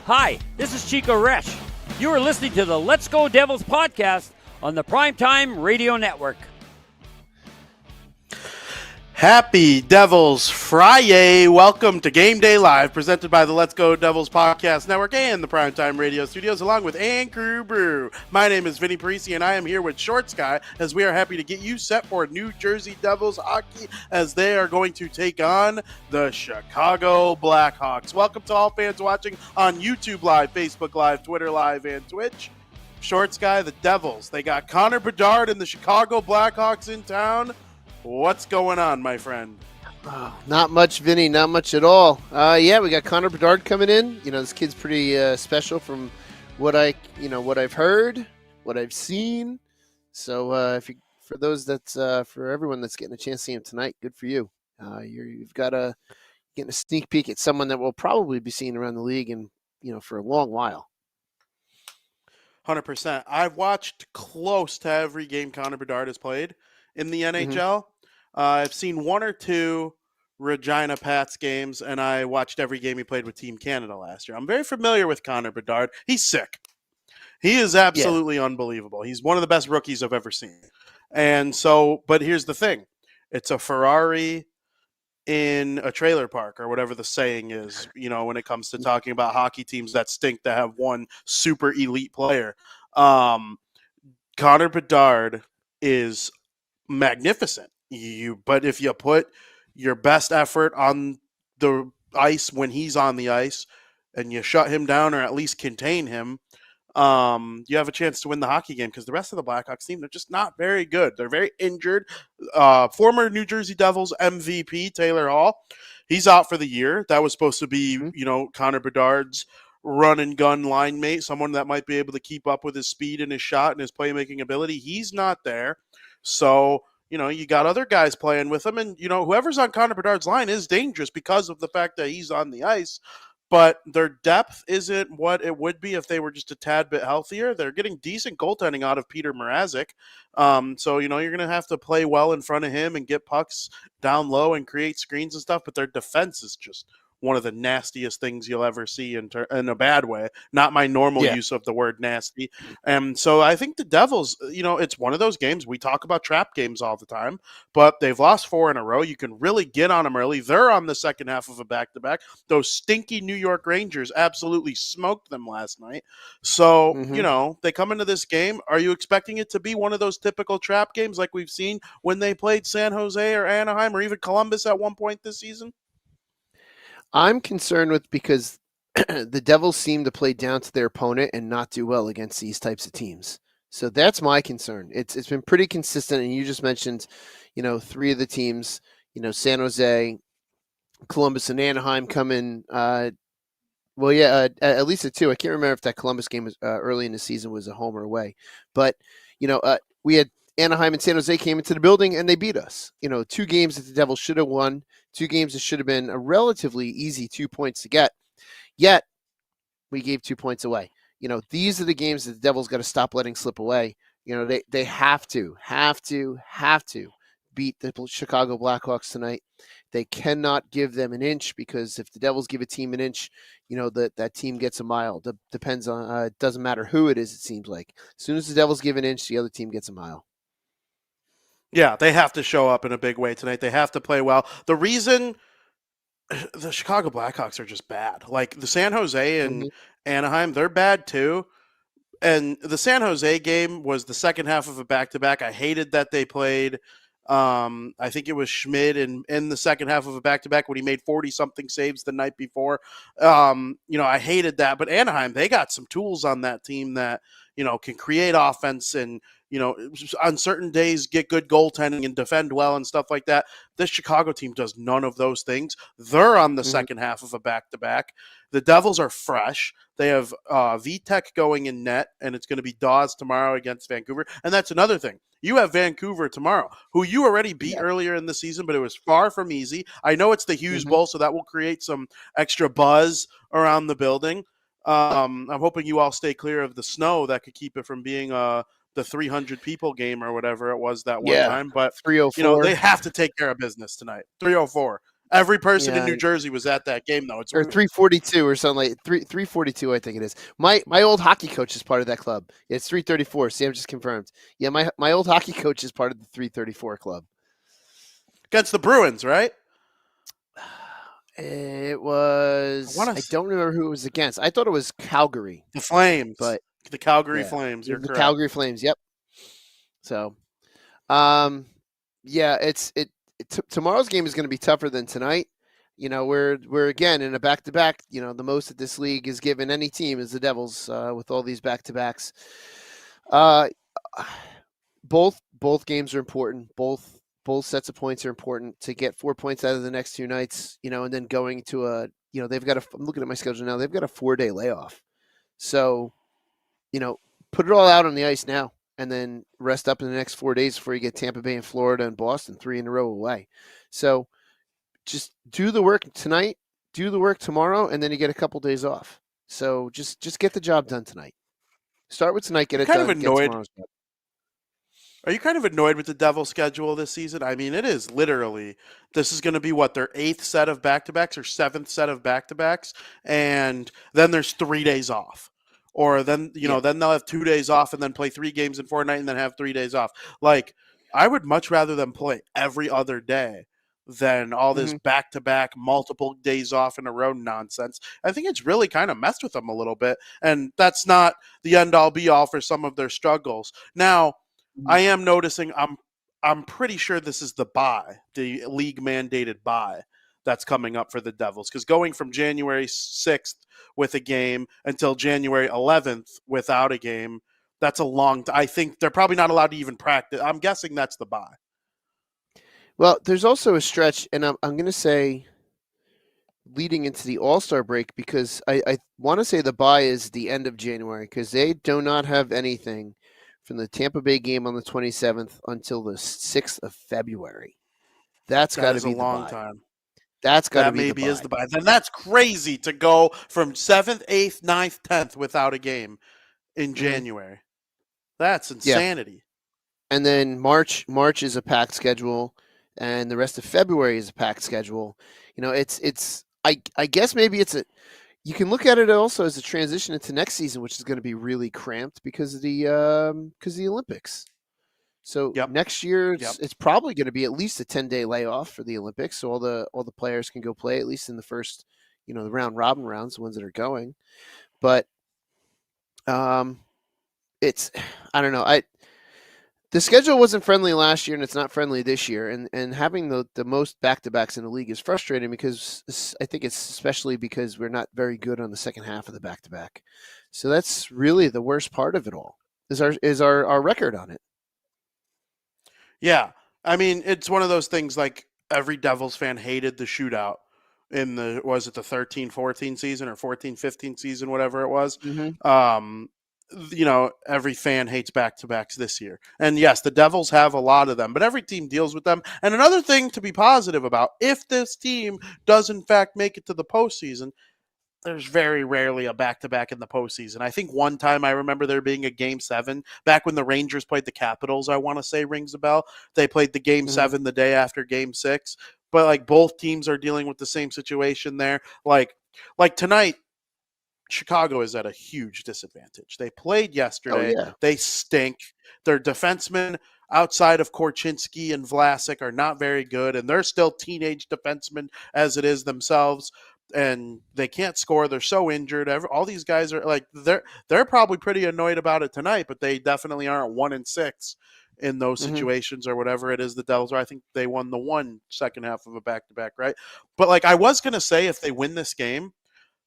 Hi, this is Chico Resch. You are listening to the Let's Go Devils podcast on the Primetime Radio Network. Happy Devils Friday. Welcome to Game Day Live, presented by the Let's Go Devils Podcast Network and the Primetime Radio Studios, along with Anchor Brew. My name is Vinnie Parise, and I am here with Short Sky, as we are happy to get you set for New Jersey Devils hockey, as they are going to take on the Chicago Blackhawks. Welcome to all fans watching on YouTube Live, Facebook Live, Twitter Live, and Twitch. Short Sky, the Devils. They got Connor Bedard and the Chicago Blackhawks in town. What's going on, my friend? Oh, not much, Vinny. Not much at all. Yeah, we got Connor Bedard coming in. You know, this kid's pretty special from what I've heard, what I've seen. So, for everyone that's getting a chance to see him tonight, good for you. You've got getting a sneak peek at someone that will probably be seen around the league and for a long while. 100%. I've watched close to every game Connor Bedard has played in the NHL. I've seen one or two Regina Pats games, and I watched every game he played with Team Canada last year. I'm very familiar with Connor Bedard. He's sick. He is absolutely unbelievable. He's one of the best rookies I've ever seen. And so, but here's the thing. It's a Ferrari in a trailer park, or whatever the saying is, when it comes to talking about hockey teams that stink to have one super elite player. Connor Bedard is magnificent. But if you put your best effort on the ice when he's on the ice and you shut him down or at least contain him, you have a chance to win the hockey game, because the rest of the Blackhawks team, they're just not very good. They're very injured. Former New Jersey Devils MVP Taylor Hall, he's out for the year. That was supposed to be, Connor Bedard's run and gun line mate, someone that might be able to keep up with his speed and his shot and his playmaking ability. He's not there. So, you got other guys playing with him, and, whoever's on Connor Bedard's line is dangerous because of the fact that he's on the ice, but their depth isn't what it would be if they were just a tad bit healthier. They're getting decent goaltending out of Peter Mrazek. So, you're going to have to play well in front of him and get pucks down low and create screens and stuff, but their defense is just one of the nastiest things you'll ever see in a bad way, not my normal use of the word nasty. And so I think the Devils, it's one of those games. We talk about trap games all the time, but they've lost 4 in a row. You can really get on them early. They're on the second half of a back-to-back. Those stinky New York Rangers absolutely smoked them last night. So, they come into this game. Are you expecting it to be one of those typical trap games like we've seen when they played San Jose or Anaheim or even Columbus at one point this season? I'm concerned because the Devils seem to play down to their opponent and not do well against these types of teams. So that's my concern. It's been pretty consistent, and you just mentioned, 3 of the teams, San Jose, Columbus, and Anaheim come in. At least the 2. I can't remember if that Columbus game was early in the season was a home or away, but we had Anaheim and San Jose came into the building and they beat us. 2 games that the Devils should have won, 2 games that should have been a relatively easy 2 points to get. Yet we gave 2 points away. These are the games that the Devils got to stop letting slip away. They have to beat the Chicago Blackhawks tonight. They cannot give them an inch, because if the Devils give a team an inch, that team gets a mile. Depends on, it doesn't matter who it is, it seems like. As soon as the Devils give an inch, the other team gets a mile. Yeah, they have to show up in a big way tonight. They have to play well. The reason the Chicago Blackhawks are just bad. Like the San Jose and Anaheim, they're bad too. And the San Jose game was the second half of a back-to-back. I hated that they played. I think it was Schmidt in the second half of a back-to-back when he made 40-something saves the night before. I hated that. But Anaheim, they got some tools on that team that, can create offense and, on certain days get good goaltending and defend well and stuff like that. This Chicago team does none of those things. They're on the second half of a back-to-back. The Devils are fresh. They have Vitek going in net, and it's going to be Dawes tomorrow against Vancouver. And that's another thing. You have Vancouver tomorrow, who you already beat earlier in the season, but it was far from easy. I know it's the Hughes Bowl, so that will create some extra buzz around the building. I'm hoping you all stay clear of the snow that could keep it from being the 300 people game or whatever it was that one time. But 304. They have to take care of business tonight. 304. Every person in Yeah, New Jersey was at that game, though. It's or 342 or something like 342, I think it is. My old hockey coach is part of that club. Yeah, it's 334. Sam just confirmed. Yeah, my old hockey coach is part of the 334 club. against the Bruins, right? It was. I don't remember who it was against. I thought it was Calgary. The Flames, but the Calgary yeah, Flames. You're the correct. Calgary Flames. Yep. So, yeah, tomorrow's game is going to be tougher than tonight. We're again in a back-to-back. The most that this league is given any team is the Devils with all these back-to-backs. Both games are important. Both sets of points are important to get 4 points out of the next two nights. And then going to they've got I'm looking at my schedule now. They've got a 4-day layoff. So, put it all out on the ice now, and then rest up in the next 4 days before you get Tampa Bay and Florida and Boston 3 in a row away. So just do the work tonight, do the work tomorrow, and then you get a couple days off. So just get the job done tonight. Start with tonight, get it done. Get tomorrow's done. Are you kind of annoyed with the Devils schedule this season? I mean, it is literally, this is going to be their 8th set of back-to-backs or 7th set of back-to-backs, and then there's 3 days off. Or then, then they'll have 2 days off and then play 3 games in fortnight and then have 3 days off. Like, I would much rather them play every other day than all this back-to-back, multiple days off in a row nonsense. I think it's really kind of messed with them a little bit, and that's not the end-all be-all for some of their struggles. Now, I am noticing I'm pretty sure this is the bye, the league-mandated bye that's coming up for the Devils, because going from January 6th with a game until January 11th without a game, that's a long time. I think they're probably not allowed to even practice. I'm guessing that's the bye. Well, there's also a stretch, and I'm going to say leading into the All-Star break, because I want to say the bye is the end of January, because they do not have anything from the Tampa Bay game on the 27th until the 6th of February. That's got to be a long time. That's got to be maybe is the bye. Then that's crazy to go from 7th, 8th, 9th, 10th without a game in January. That's insanity. Yeah. And then March is a packed schedule, and the rest of February is a packed schedule. I guess maybe you can look at it also as a transition into next season, which is going to be really cramped because of the Olympics. So next year it's probably going to be at least a 10-day layoff for the Olympics, so all the players can go play at least in the first, the round robin rounds, the ones that are going. But it's, I don't know. The schedule wasn't friendly last year, and it's not friendly this year. And having the most back-to-backs in the league is frustrating, because I think it's especially because we're not very good on the second half of the back-to-back. So that's really the worst part of it all, is our record on it. Yeah. I mean, it's one of those things, like, every Devils fan hated the shootout in the 13-14 season or 14-15 season, whatever it was. Every fan hates back-to-backs this year. And yes, the Devils have a lot of them, but every team deals with them. And another thing to be positive about, if this team does in fact make it to the postseason, there's very rarely a back-to-back in the postseason. I think one time I remember there being a Game 7 back when the Rangers played the Capitals, I want to say rings a bell. They played the Game 7 the day after Game 6. But, like, both teams are dealing with the same situation there. Like tonight, Chicago is at a huge disadvantage. They played yesterday. Oh, yeah. They stink. Their defensemen outside of Korchinski and Vlasic are not very good, and they're still teenage defensemen as it is themselves. And they can't score. They're so injured. All these guys are like, they're probably pretty annoyed about it tonight, but they definitely aren't 1-6 in those situations or whatever it is the Devils are. I think they won the second half of a back-to-back, right? But, like, I was going to say, if they win this game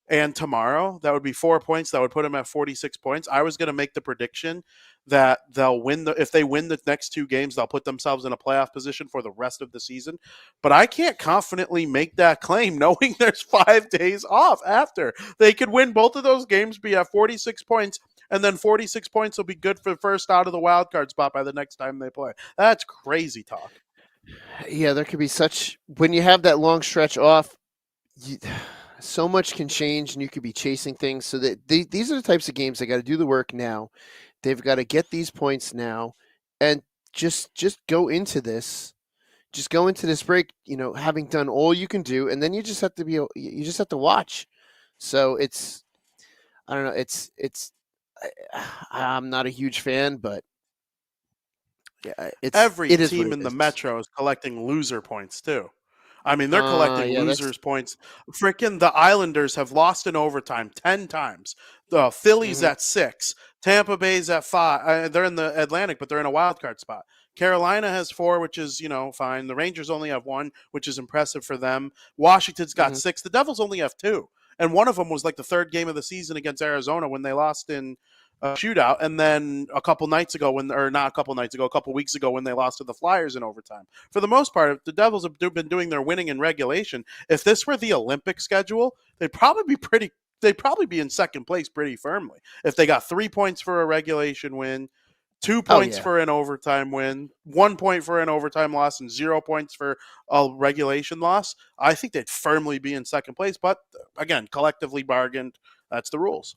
and tomorrow, that would be 4 points. That would put them at 46 points. I was going to make the prediction that they'll win if they win the next 2 games, they'll put themselves in a playoff position for the rest of the season. But I can't confidently make that claim knowing there's 5 days off after. They could win both of those games, be at 46 points, and then 46 points will be good for the first out of the wild card spot by the next time they play. That's crazy talk. Yeah, there could be when you have that long stretch off, so much can change, and you could be chasing things. So that these are the types of games they got to do the work now. They've got to get these points now, and just go into this, just go into this break, having done all you can do, and then you just have to watch. So I don't know, I'm not a huge fan, but yeah, Every it is what team it in the is. Metro is collecting loser points too. I mean, they're collecting Yeah, that's losers points. Freaking the Islanders have lost in overtime 10 times. The Phillies mhm, at 6. Tampa Bay's at 5. They're in the Atlantic, but they're in a wild card spot. Carolina has 4, which is, fine. The Rangers only have 1, which is impressive for them. Washington's got mhm. 6. The Devils only have 2. And one of them was like the third game of the season against Arizona when they lost in a shootout, and then a couple weeks ago when they lost to the Flyers in overtime. For the most part, the Devils have been doing their winning in regulation. If this were the Olympic schedule, they'd probably be in second place pretty firmly. If they got 3 points for a regulation win, 2 Oh points yeah. for an overtime win, 1 point for an overtime loss, and 0 points for a regulation loss, I think they'd firmly be in second place. But again, collectively bargained. That's the rules.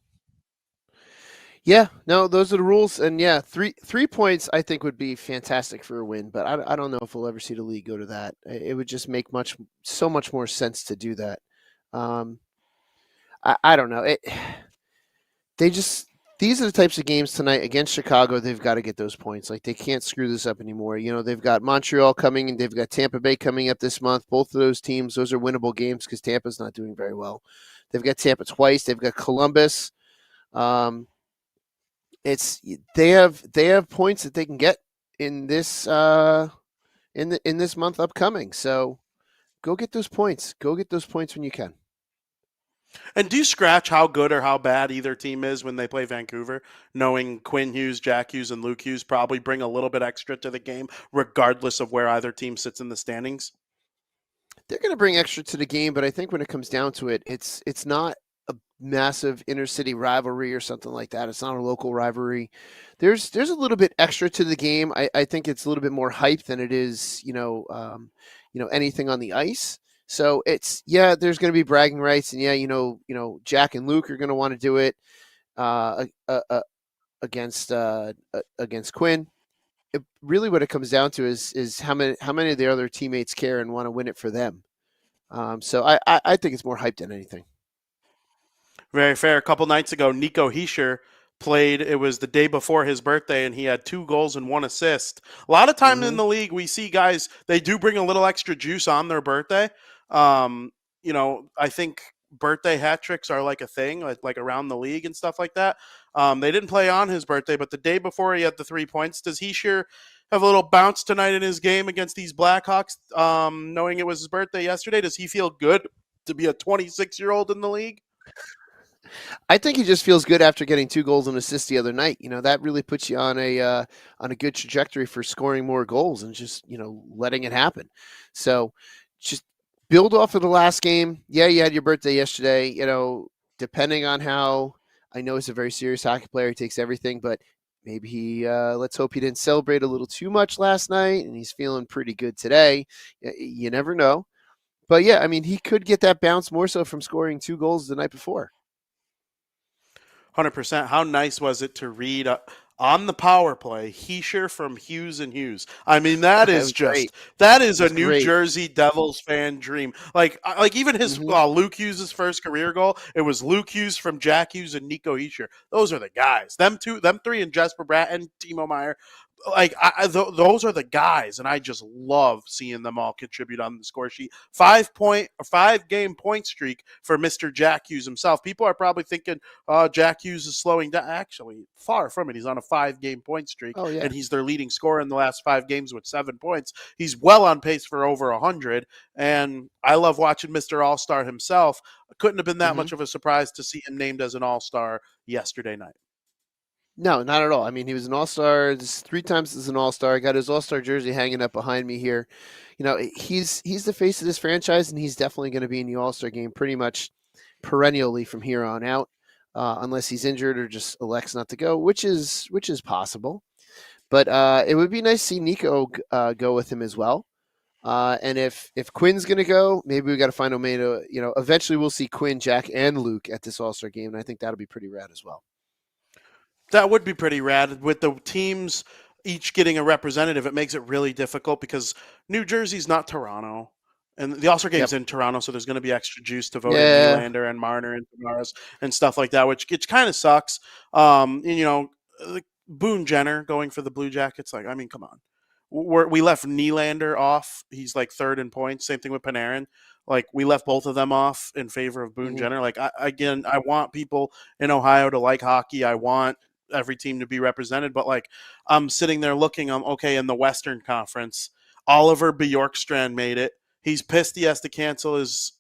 Yeah, no, those are the rules, and yeah, three points I think would be fantastic for a win, but I don't know if we'll ever see the league go to that. It would just make so much more sense to do that. Um, I don't know. They just these are the types of games tonight against Chicago. They've got to get those points. Like they can't screw this up anymore. They've got Montreal coming and they've got Tampa Bay coming up this month. Both of those teams, those are winnable games because Tampa's not doing very well. They've got Tampa twice. They've got Columbus. Um, it's they have points that they can get in this in this month upcoming. So go get those points. Go get those points when you can. And do you scratch how good or how bad either team is when they play Vancouver, knowing Quinn Hughes, Jack Hughes, and Luke Hughes probably bring a little bit extra to the game, regardless of where either team sits in the standings? They're going to bring extra to the game, but I think when it comes down to it, it's not a massive intercity rivalry or something like that. It's not a local rivalry. There's a little bit extra to the game. I think it's a little bit more hype than it is, anything on the ice. So there's going to be bragging rights, and Jack and Luke are going to want to do it against Quinn. Really what it comes down to is how many of their other teammates care and want to win it for them. So I think it's more hype than anything. Very fair. A couple nights ago, Nico Hischier played. It was the day before his birthday, and he had 2 goals and 1 assist. A lot of time in the league, we see guys, they do bring a little extra juice on their birthday. I think birthday hat tricks are like a thing, like around the league and stuff like that. They didn't play on his birthday, but the day before he had the 3 points. Does Hischier have a little bounce tonight in his game against these Blackhawks, knowing it was his birthday yesterday? Does he feel good to be a 26-year-old in the league? I think he just feels good after getting 2 goals and assists the other night. That really puts you on a good trajectory for scoring more goals and just letting it happen. So just build off of the last game. Yeah, you had your birthday yesterday. Depending on how, I know he's a very serious hockey player. He takes everything, but maybe let's hope he didn't celebrate a little too much last night, and he's feeling pretty good today. You never know. But yeah, I mean, he could get that bounce more so from scoring 2 goals the night before. 100%. How nice was it to read on the power play, Hischier from Hughes and Hughes? I mean, that is a New Great. Jersey Devils fan dream. Like even his Luke Hughes' first career goal, it was Luke Hughes from Jack Hughes and Nico Hischier. Those are the guys. Them 3, and Jesper Bratt and Timo Meier. Like those are the guys, and I just love seeing them all contribute on the score sheet. 5-game point streak for Mr. Jack Hughes himself. People are probably thinking, Jack Hughes is slowing down. Actually, far from it. He's on a 5-game point streak, and he's their leading scorer in the last 5 games with 7 points. He's well on pace for over 100, and I love watching Mr. All-Star himself. Couldn't have been that much of a surprise to see him named as an All-Star yesterday night. No, not at all. I mean, he was an all-star 3 times as an all-star. I got his all-star jersey hanging up behind me here. He's the face of this franchise, and he's definitely going to be in the all-star game pretty much perennially from here on out, unless he's injured or just elects not to go, which is possible. But it would be nice to see Nico go with him as well. And if Quinn's going to go, maybe we got to find a way to, eventually we'll see Quinn, Jack, and Luke at this all-star game, and I think that'll be pretty rad as well. That would be pretty rad with the teams each getting a representative, it makes it really difficult because New Jersey's not Toronto. And the All-Star game's Yep. in Toronto, so there's going to be extra juice to vote in Yeah. Nylander and Marner and Tavares and stuff like that, which kind of sucks. And, Boone Jenner going for the Blue Jackets, like, I mean, come on. We left Nylander off. He's like third in points. Same thing with Panarin. Like, we left both of them off in favor of Boone Mhm. Jenner. Like, I want people in Ohio to like hockey. I want every team to be represented, but like, I'm sitting there looking. Okay, in the Western Conference, Oliver Bjorkstrand made it. He's pissed he has to cancel his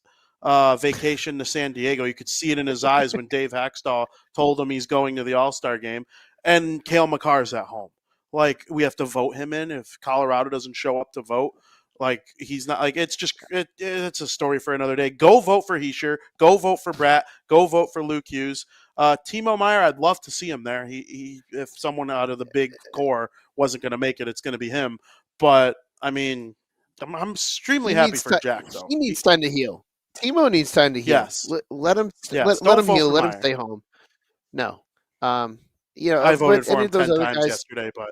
vacation to San Diego. You could see it in his eyes when Dave Hackstall told him he's going to the All-Star game. And Cale Makar's at home. Like, we have to vote him in if Colorado doesn't show up to vote. Like, he's not, like, it's just it's a story for another day. Go vote for Heischer. Go vote for Bratt. Go vote for Luke Hughes. Timo Meyer, I'd love to see him there. He if someone out of the big core wasn't going to make it, it's going to be him. But I mean, I'm extremely happy for Jack, though. He needs time to heal. Timo needs time to heal. Yes. Let him Yes. let Don't him vote heal. for Let him Meyer. stay home. No. I But voted for any him of those 10 other times guys, yesterday, but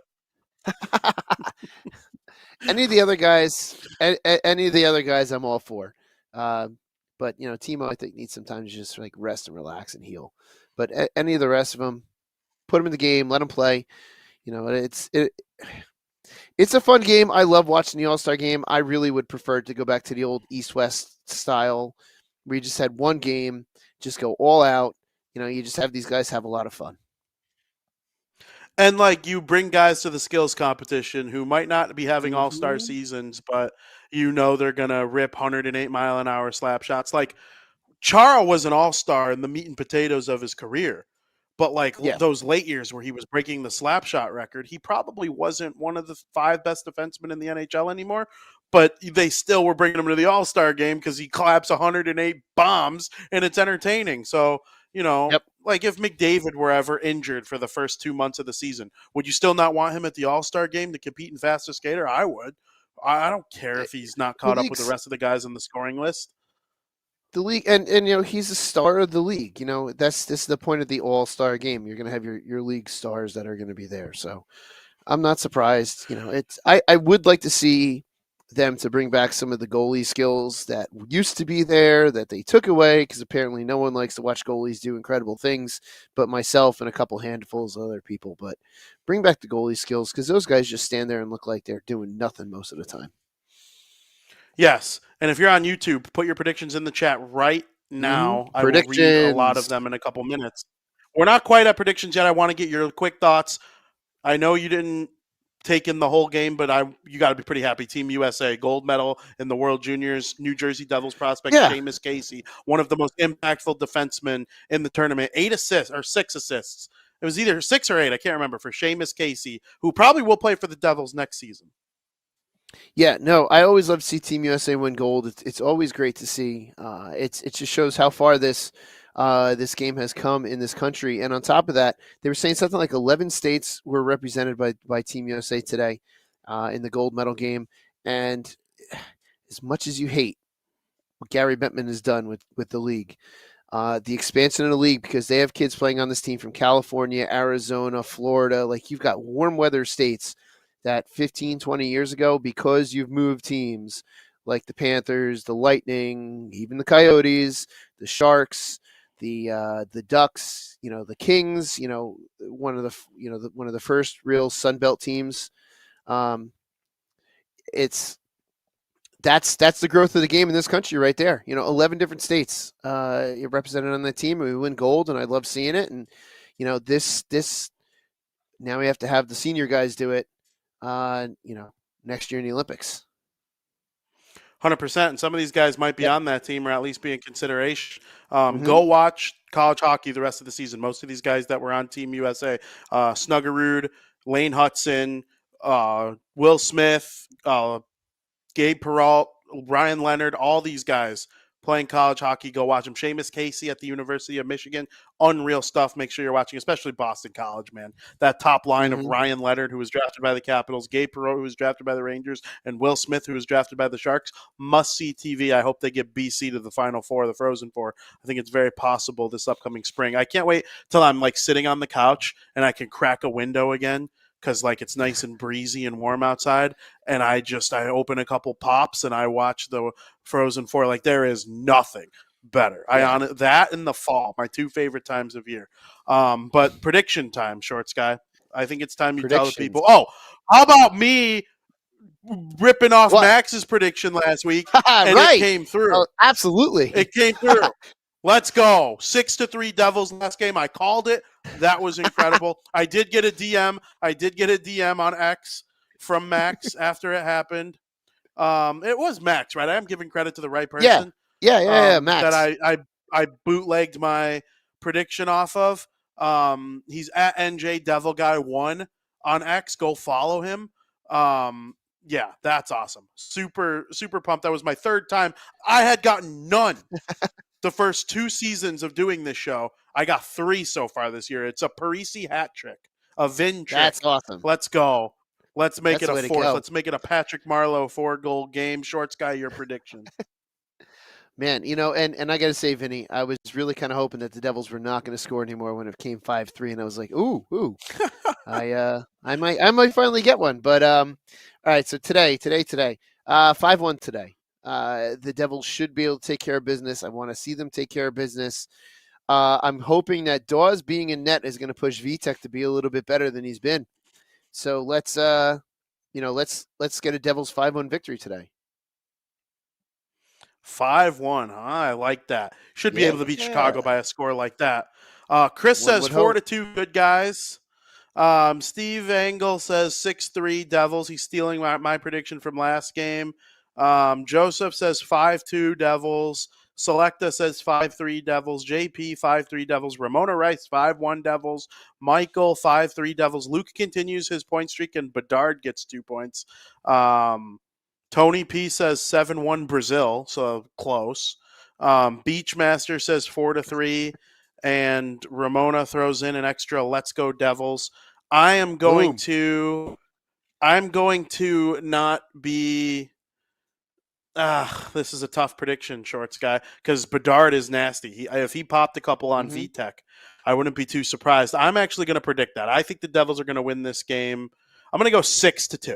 any of the other guys, any of the other guys, I'm all for. But Timo, I think needs some time to just like rest and relax and heal. But any of the rest of them, put them in the game, let them play. It's a fun game. I love watching the All-Star game. I really would prefer to go back to the old East-West style where you just had one game, just go all out. You just have these guys have a lot of fun. and like, you bring guys to the skills competition who might not be having all-star Mhm. seasons, but they're gonna rip 108-mile-an-hour slap shots. Like, Chara was an all-star in the meat and potatoes of his career. But like, Yeah. those late years where he was breaking the slap shot record, he probably wasn't one of the 5 best defensemen in the NHL anymore. But they still were bringing him to the All-Star game because he claps 108 bombs and it's entertaining. So, Yep. like, if McDavid were ever injured for the first 2 months of the season, would you still not want him at the All-Star game to compete in fastest skater? I would. I don't care if he's not The caught up with the league's rest of the guys on the scoring list. the league, and he's a star of the league. This is the point of the All-Star game. You're going to have your league stars that are going to be there. So I'm not surprised. I would like to see them to bring back some of the goalie skills that used to be there that they took away because apparently no one likes to watch goalies do incredible things, but myself and a couple handfuls of other people. But bring back the goalie skills because those guys just stand there and look like they're doing nothing most of the time. Yes. And if you're on YouTube, put your predictions in the chat right now. I will read a lot of Predictions. them in a couple minutes. We're not quite at predictions yet. I want to get your quick thoughts. I know you didn't take in the whole game, but you got to be pretty happy. Team USA, gold medal in the World Juniors. New Jersey Devils prospect Yeah. Seamus Casey, one of the most impactful defensemen in the tournament. 8 assists or 6 assists. It was either 6 or 8. I can't remember, for Seamus Casey, who probably will play for the Devils next season. Yeah, no, I always love to see Team USA win gold. It's always great to see. It just shows how far this game has come in this country. And on top of that, they were saying something like 11 states were represented by Team USA today in the gold medal game. And as much as you hate what Gary Bettman has done with the league, the expansion of the league, because they have kids playing on this team from California, Arizona, Florida. Like, you've got warm weather states that 15, 20 years ago, because you've moved teams like the Panthers, the Lightning, even the Coyotes, the Sharks, the Ducks, the Kings, one of the first real Sun Belt teams. That's the growth of the game in this country right there. 11 different states represented on that team, and we win gold, and I love seeing it. And this now we have to have the senior guys do it. Next year in the Olympics. 100%. And some of these guys might be on that team or at least be in consideration. Mhm. Go watch college hockey the rest of the season. Most of these guys that were on Team USA, Snuggerud, Lane Hudson, Will Smith, Gabe Peralt, Ryan Leonard, all these guys playing college hockey. Go watch them. Seamus Casey at the University of Michigan. Unreal stuff. Make sure you're watching, especially Boston College, man. That top line of Ryan Leonard, who was drafted by the Capitals, Gabe Perreault, who was drafted by the Rangers, and Will Smith, who was drafted by the Sharks. Must-see TV. I hope they get BC to the Final Four, the Frozen Four. I think it's very possible this upcoming spring. I can't wait till I'm like sitting on the couch and I can crack a window again because like it's nice and breezy and warm outside, and I open a couple pops and I watch the Frozen Four. Like there is nothing better. That in the fall, my two favorite times of year. But prediction time, Shorts Guy. I think it's time you tell the people. Oh, how about me ripping off Max's prediction last week, and right. It came through. Oh, absolutely, it came through. Let's go. 6-3 Devils last game. I called it. That was incredible. I did get a DM on X from Max after it happened. It was Max, right? I'm giving credit to the right person. Yeah, Max. That I bootlegged my prediction off of. He's at NJ Devil Guy 1 on X. Go follow him. Yeah, that's awesome. Super, super pumped. That was my third time. I had gotten none. The first 2 seasons of doing this show, I got 3 so far this year. It's a Parise hat trick, a Vin trick. That's awesome. Let's go. Let's make it a 4th. Go. Let's make it a Patrick Marleau 4-goal game. Shorts Guy, your prediction. Man, and I got to say, Vinny, I was really kind of hoping that the Devils were not going to score anymore when it came 5-3, and I was like, ooh. I might finally get one. But all right, so today, 5-1 today. The Devils should be able to take care of business. I want to see them take care of business. I'm hoping that Dawes being in net is going to push Vitek to be a little bit better than he's been. So let's get a Devils 5-1 victory today. 5-1. I like that. Should be able to beat Chicago by a score like that. Chris says 4-2. Good guys. Steve Engel says 6-3 Devils. He's stealing my prediction from last game. Joseph says 5-2 Devils. Selecta says 5-3 Devils. JP 5-3 Devils. Ramona Rice 5-1 Devils. Michael 5-3 Devils. Luke continues his point streak, and Bedard gets 2 points. Tony P says 7-1 Brazil, so close. Beachmaster says 4-3, and Ramona throws in an extra "Let's go Devils." I'm going to not be. This is a tough prediction, Shorts Guy, because Bedard is nasty. If he popped a couple on VTech, I wouldn't be too surprised. I'm actually going to predict that. I think the Devils are going to win this game. I'm going to go 6-2.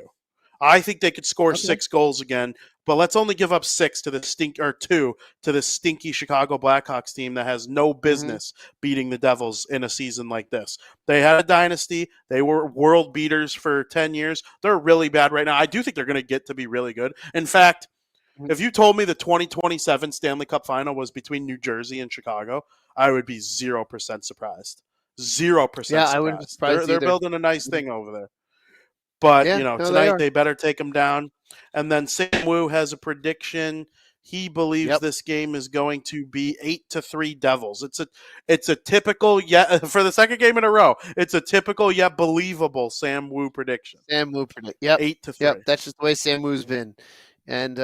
I think they could score 6 goals again, but let's only give up 2 to the stinky Chicago Blackhawks team that has no business beating the Devils in a season like this. They had a dynasty. They were world beaters for 10 years. They're really bad right now. I do think they're going to get to be really good. In fact, if you told me the 2027 Stanley Cup final was between New Jersey and Chicago, I would be 0% surprised. 0% Yeah, surprised. I wouldn't be surprised They're building a nice thing over there. But, tonight they better take them down. And then Sam Wu has a prediction. He believes this game is going to be 8-3 Devils. It's a typical, for the second game in a row, it's a typical yet believable Sam Wu prediction. Sam Wu prediction. Yep. 8-3. Yep. That's just the way Sam Wu's been. And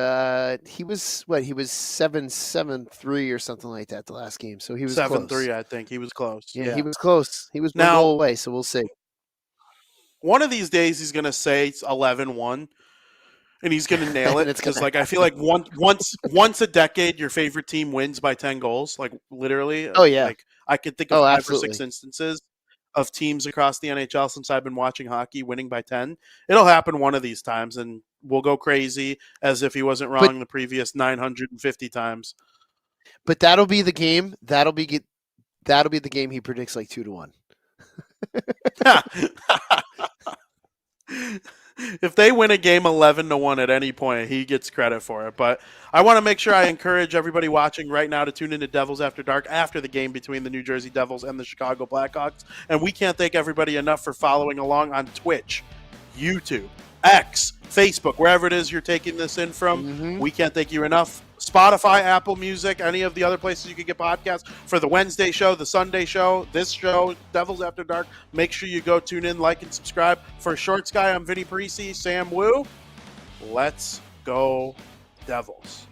he was 7-7-3 or something like that the last game. So he was 7-3, I think. He was close. Yeah, he was close. He was one goal away, so we'll see. One of these days he's going to say it's 11-1, and he's going to nail it. Because I feel like once a decade your favorite team wins by 10 goals, like literally. Oh, yeah. Like, I could think of 5 absolutely. or 6 instances of teams across the NHL since I've been watching hockey winning by 10. It'll happen one of these times, and we'll go crazy as if he wasn't wrong the previous 950 times. But that'll be the game. That'll be the game he predicts like 2-1. If they win a game 11-1 at any point, he gets credit for it. But I want to make sure I encourage everybody watching right now to tune into Devils After Dark after the game between the New Jersey Devils and the Chicago Blackhawks. And we can't thank everybody enough for following along on Twitch, YouTube, X, Facebook, wherever it is you're taking this in from. We can't thank you enough. Spotify, Apple Music, any of the other places you can get podcasts for the Wednesday show, the Sunday show, this show, Devils After Dark. Make sure you go tune in, like, and subscribe. For Shorts Guy, I'm Vinnie Parise, Sam Wu. Let's go Devils.